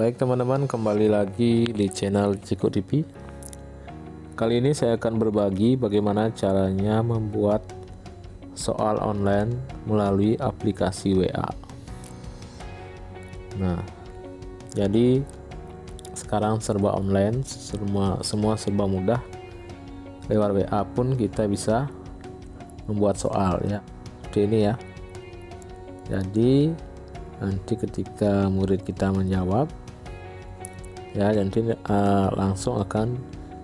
Baik teman-teman, kembali lagi di channel Ciko TV. Kali ini saya akan berbagi bagaimana caranya membuat soal online melalui aplikasi WA. Nah, jadi sekarang serba online, semua serba mudah. Lewat WA pun kita bisa membuat soal ya. Seperti ini ya. Jadi nanti ketika murid kita menjawab ya, nanti langsung akan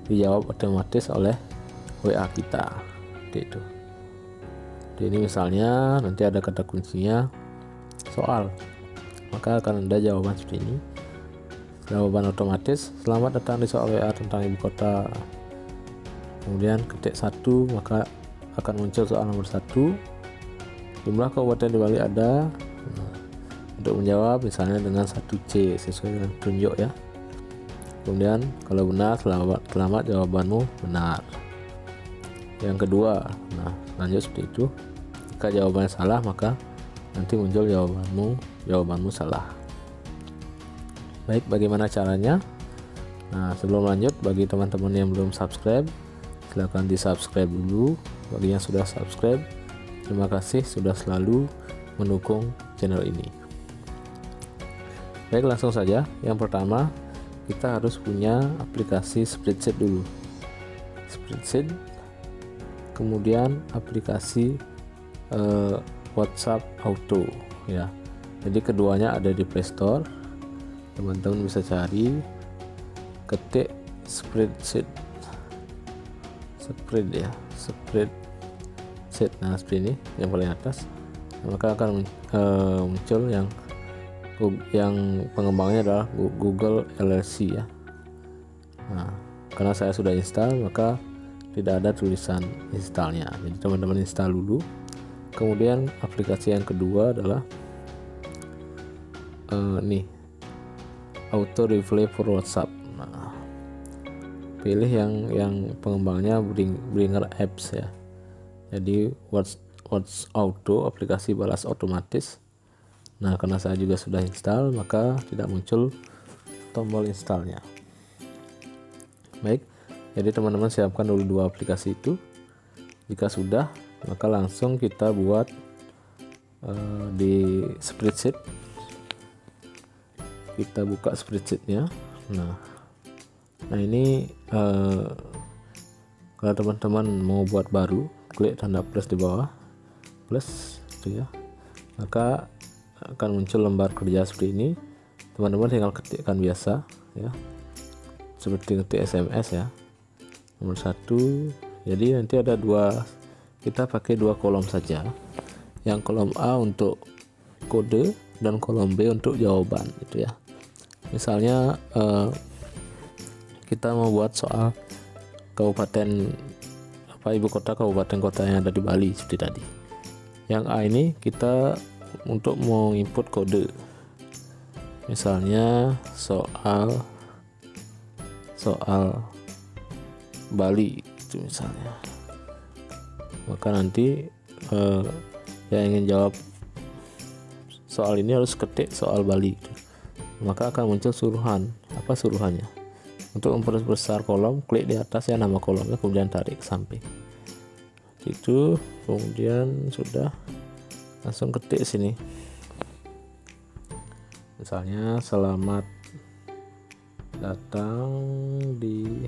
dijawab otomatis oleh WA kita seperti itu. Jadi ini misalnya nanti ada kata kuncinya soal, maka akan ada jawaban seperti ini. Jawaban otomatis, selamat datang di soal WA tentang ibu kota. Kemudian ketik 1, maka akan muncul soal nomor 1. Jumlah kabupaten di Bali ada. Untuk menjawab misalnya dengan 1C sesuai dengan tunjuk ya. Kemudian kalau benar, selamat jawabanmu benar. Yang kedua, nah lanjut seperti itu. Jika jawabannya salah, maka nanti muncul jawabanmu salah. Baik, bagaimana caranya? Nah, sebelum lanjut, bagi teman-teman yang belum subscribe, silahkan di subscribe dulu. Bagi yang sudah subscribe, terima kasih sudah selalu mendukung channel ini. Baik, langsung saja. Yang pertama, kita harus punya aplikasi spreadsheet dulu. Spreadsheet, kemudian aplikasi WhatsApp Auto ya. Jadi keduanya ada di Play Store. Teman-teman bisa cari, ketik spreadsheet, spreadsheet. Nah, seperti ini yang paling atas. Maka akan muncul yang pengembangnya adalah Google LLC ya. Nah, karena saya sudah install, maka tidak ada tulisan installnya. Jadi teman-teman install dulu. Kemudian aplikasi yang kedua adalah nih, Auto Reply for WhatsApp. Nah, pilih yang pengembangnya Bringer Apps ya. Jadi WhatsApp Auto, aplikasi balas otomatis. Nah, karena saya juga sudah install, maka tidak muncul tombol installnya. Baik, jadi teman-teman siapkan dulu dua aplikasi itu. Jika sudah, maka langsung kita buat di spreadsheet. Kita buka spreadsheetnya. Nah ini kalau teman-teman mau buat baru, klik tanda plus di bawah, plus itu ya. Maka akan muncul lembar kerja seperti ini. Teman-teman tinggal ketikkan biasa ya, seperti ketik SMS ya, nomor 1. Jadi nanti ada kita pakai dua kolom saja. Yang kolom A untuk kode dan kolom B untuk jawaban gitu ya. Misalnya kita mau buat soal kabupaten ibu kota kabupaten kota yang ada di Bali seperti tadi. Yang A ini kita untuk menginput kode, misalnya soal Bali itu misalnya, maka nanti yang ingin jawab soal ini harus ketik soal Bali gitu. Maka akan muncul suruhan. Apa suruhannya? Untuk memperbesar kolom, klik di atas ya nama kolomnya, kemudian tarik ke samping itu. Kemudian sudah, langsung ketik sini, misalnya selamat datang di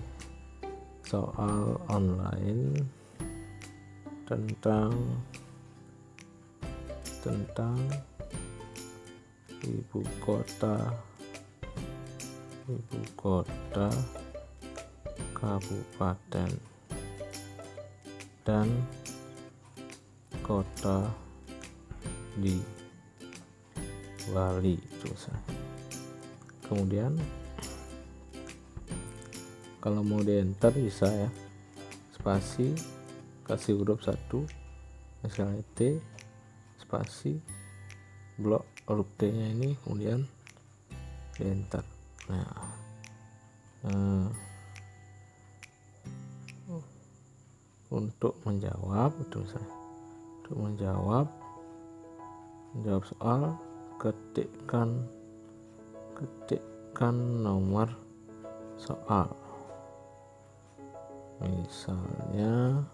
soal online tentang ibu kota kabupaten dan kota di Bali terus. Kemudian kalau mau di enter bisa ya, spasi, kasih huruf 1 misalnya T, spasi, blok huruf T nya ini, kemudian di enter. Untuk menjawab itu misalnya, untuk menjawab soal, ketik ketikkan nomor soal, misalnya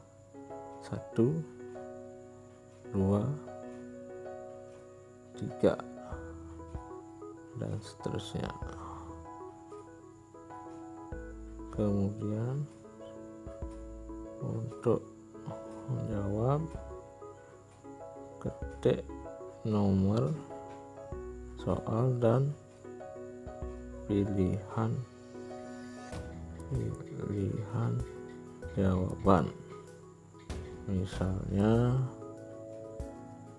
1, 2, 3 dan seterusnya. Kemudian untuk menjawab, ketik nomor soal dan pilihan jawaban, misalnya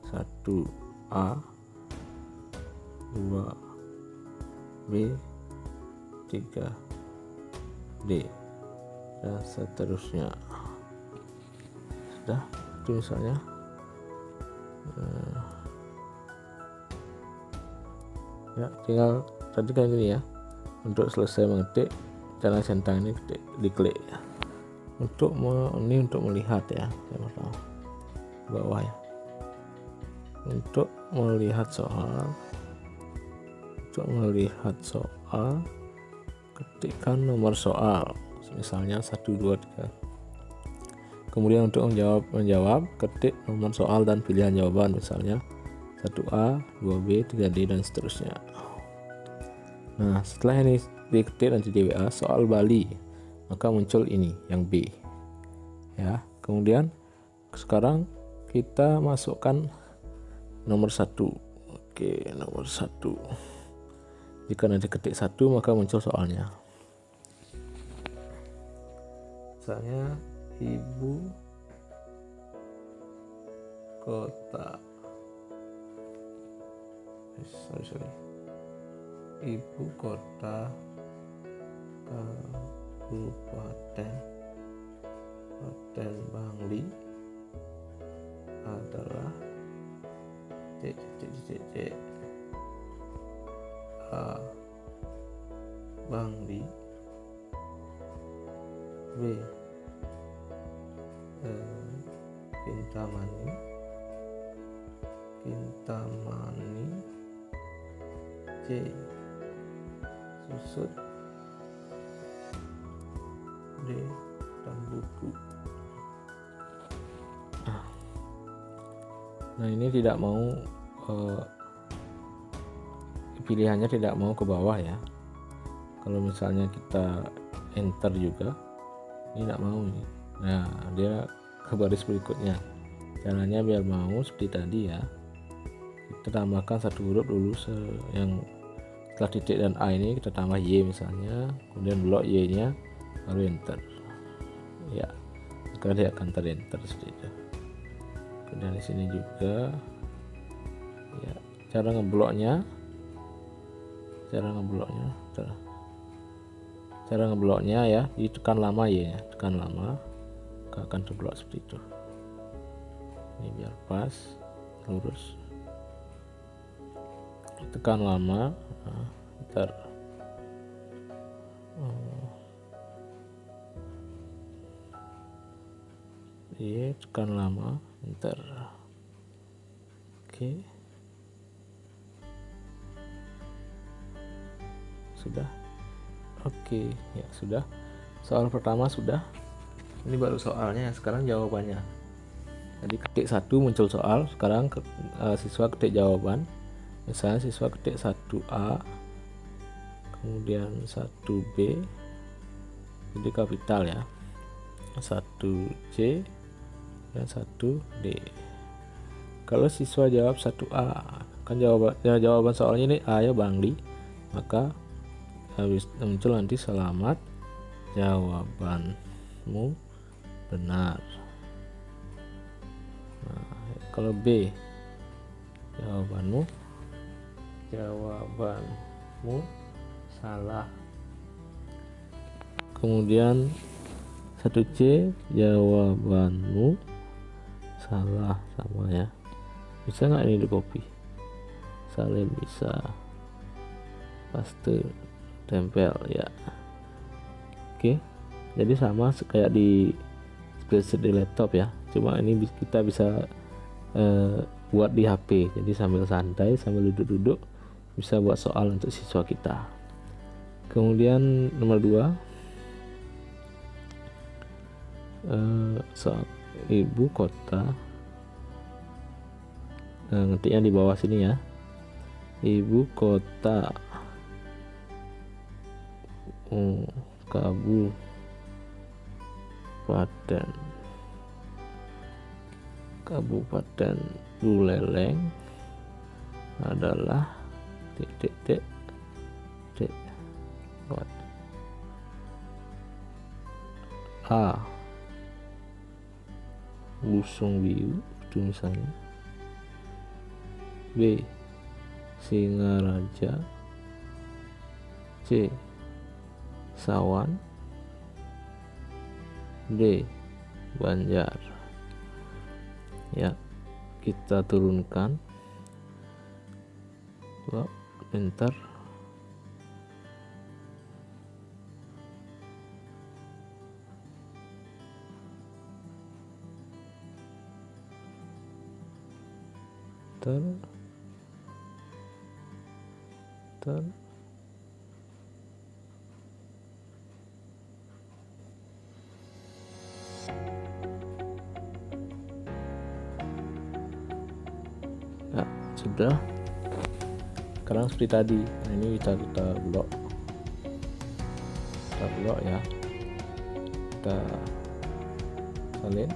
1A, 2B, 3D dan seterusnya. Sudah, itu misalnya. Ya, tinggal tadi kayak gini ya. Untuk selesai mengetik, cara centang ini diklik ya. Untuk ini untuk melihat ya, saya mau tahu bawah ya. Untuk melihat soal, ketikkan nomor soal, misalnya 1, 2, 3. Kemudian untuk menjawab, ketik nomor soal dan pilihan jawaban, misalnya 1A, 2B, 3D dan seterusnya. Nah, setelah ini diketik nanti di WA soal Bali, maka muncul ini yang B ya. Kemudian sekarang kita masukkan nomor 1. Oke, nomor 1. Jika nanti ketik 1 maka muncul soalnya, misalnya ibu kota, ibu kota Kabupaten Bangli adalah A. Bangli, B. Kintamani, C. Susut, D. Tambuku. Nah, ini tidak mau pilihannya tidak mau ke bawah ya. Kalau misalnya kita enter juga, ini tidak mau ini. Nah, dia ke baris berikutnya. Caranya biar mau seperti tadi ya, kita tambahkan satu huruf dulu, yang setelah titik dan A ini kita tambah Y misalnya, kemudian blok Y nya baru enter ya, maka dia akan terenter seperti itu. Dan di sini juga ya, cara ngebloknya ya, ditekan lama ya, tekan lama akan terblok seperti itu. Ini biar pas lurus, tekan lama, ntar tekan lama, ntar oke. Sudah. Oke, ya sudah. Soal pertama sudah. Ini baru soalnya, sekarang jawabannya. Jadi ketik 1 muncul soal, sekarang siswa ketik jawaban. Misalnya siswa ketik 1A, kemudian 1B, jadi kapital ya, 1C dan 1D. Kalau siswa jawab 1A, kan jawaban soalnya ini A ya, Bangli, maka habis muncul nanti selamat jawabanmu benar. Nah, kalau B, jawabanmu salah. Kemudian 1C, jawabanmu salah, sama ya. Bisa nggak ini di copy? Salin bisa, paste, tempel ya. Oke, jadi sama kayak di spreadsheet di laptop ya, cuma ini kita bisa buat di HP, jadi sambil santai, sambil duduk-duduk bisa buat soal untuk siswa kita. Kemudian nomor 2, soal ibu kota, ngetiknya di bawah sini ya, ibu kota Kabupaten Buleleng adalah titik A. Busungbiu itu misalnya, B. Singaraja, C. Sawan, D. Banjar. Ya, kita turunkan. Enter. Ter ya, sudah. Sekarang seperti tadi. Nah, ini kita blok ya, kita salin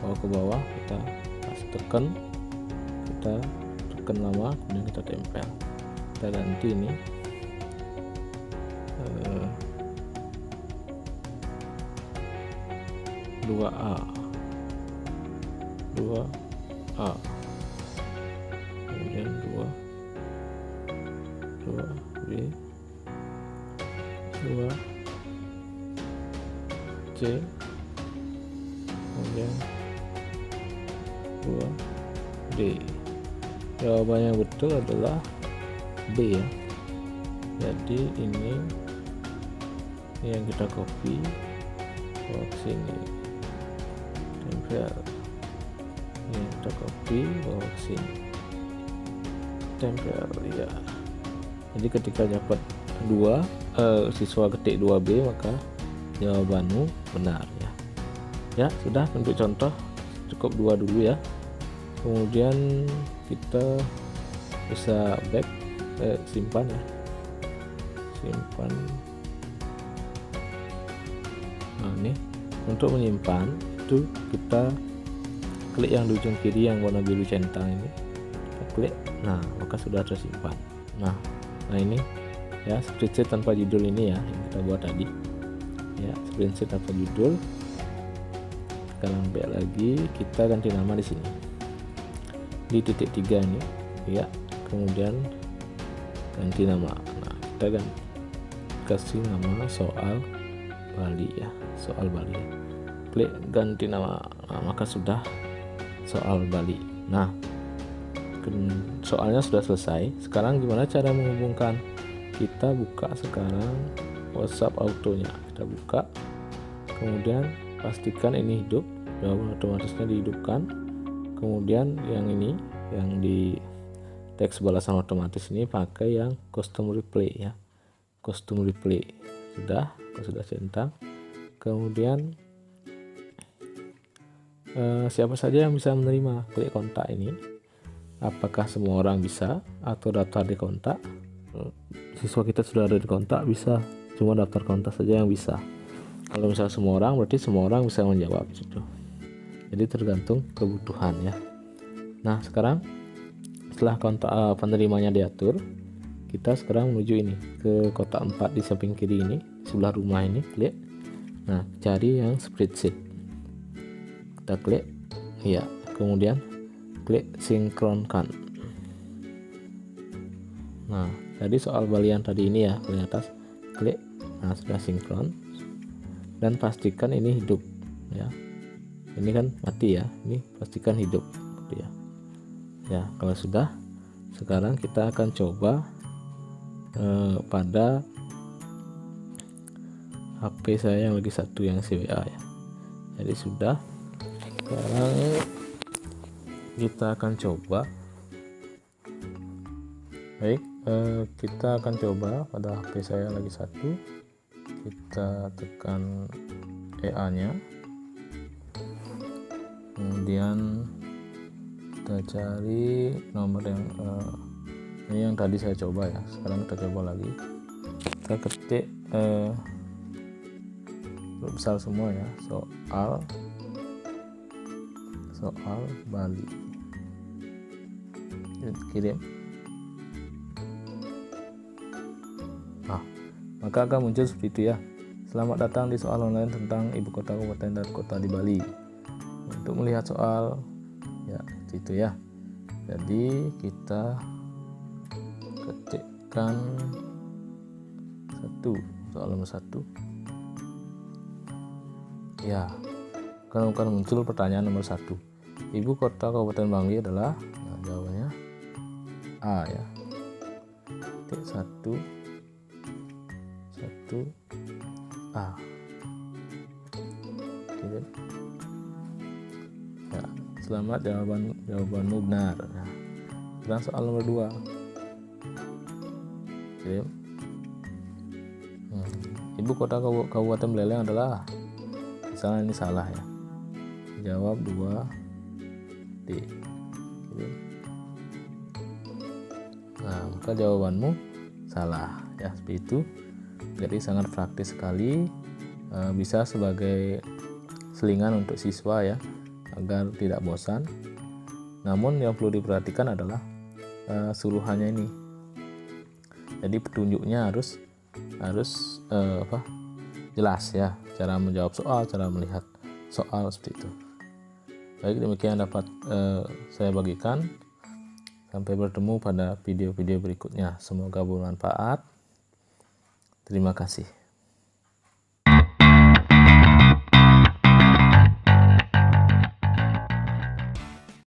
bawa ke bawah, kita tekan nama, kemudian kita tempel. Kita ganti ini dua A, kemudian 2 B, 2 C, kemudian 2 D. Jawabannya betul adalah B ya. Jadi ini yang kita copy bawa ke sini, tempel. Ini kita copy bawa ke sini, tempel ya. Jadi ketika dapat 2, siswa ketik 2B, maka jawabanmu benar ya. Ya, sudah. Untuk contoh cukup 2 dulu ya. Kemudian kita bisa simpan ya, simpan. Nah, ini untuk menyimpan itu kita klik yang di ujung kiri yang warna biru centang ini, kita klik. Nah, maka sudah tersimpan. Nah ini ya, spreadsheet tanpa judul ini ya yang kita buat tadi ya, spreadsheet tanpa judul. Sekarang back lagi, kita ganti nama di sini di titik 3 ini ya, kemudian ganti nama. Nah, kita kasih nama soal Bali ya, soal Bali. Klik ganti nama. Nah, maka sudah soal Bali. Nah, soalnya sudah selesai. Sekarang gimana cara menghubungkan? Kita buka sekarang WhatsApp autonya, kita buka, kemudian pastikan ini hidup, jawaban otomatisnya dihidupkan. Kemudian yang ini, yang di teks balasan otomatis ini pakai yang custom replay ya, custom replay. Sudah centang. Kemudian siapa saja yang bisa menerima, klik kontak ini. Apakah semua orang bisa atau daftar di kontak? Siswa kita sudah ada di kontak, bisa, cuma daftar kontak saja yang bisa. Kalau misalnya semua orang, berarti semua orang bisa menjawab gitu. Jadi tergantung kebutuhan ya. Nah, sekarang setelah kontak penerimanya diatur, kita sekarang menuju ini ke kotak 4 di samping kiri ini, sebelah rumah ini, klik. Nah, cari yang spreadsheet, kita klik ya, kemudian klik sinkronkan. Nah, jadi soal balian tadi ini ya, di atas klik. Nah, sudah sinkron, dan pastikan ini hidup ya. Ini kan mati ya, ini pastikan hidup gitu ya. Ya, kalau sudah, sekarang kita akan coba pada HP saya yang lagi satu, yang CWA ya. Jadi sudah, sekarang kita akan coba. Baik, kita akan coba pada HP saya lagi satu. Kita tekan EA nya, kemudian kita cari nomor yang ini yang tadi saya coba ya. Sekarang kita coba lagi, kita ketik besar semua ya, soal Bali, kirim. Nah, maka akan muncul seperti itu ya. Selamat datang di soal online tentang ibu kota, kabupaten, dan kota di Bali. Untuk melihat soal ya seperti itu ya. Jadi kita ketikkan soal nomor 1 ya, akan muncul pertanyaan nomor 1. Ibu kota kabupaten Bali adalah, nah, jawabannya A ya. Titik 1 A. Kirim. Ya, selamat, jawabanmu benar. Nah, sekarang soal nomor 2. Kirim. Ibu kota kabupaten Beleleng adalah, misalnya ini salah ya. Jawab 2D. Kirim. Nah, maka jawabanmu salah ya, seperti itu. Jadi sangat praktis sekali, bisa sebagai selingan untuk siswa ya, agar tidak bosan. Namun yang perlu diperhatikan adalah suruhannya ini. Jadi petunjuknya harus jelas ya, cara menjawab soal, cara melihat soal, seperti itu. Baik, demikian dapat saya bagikan. Sampai bertemu pada video-video berikutnya. Semoga bermanfaat. Terima kasih.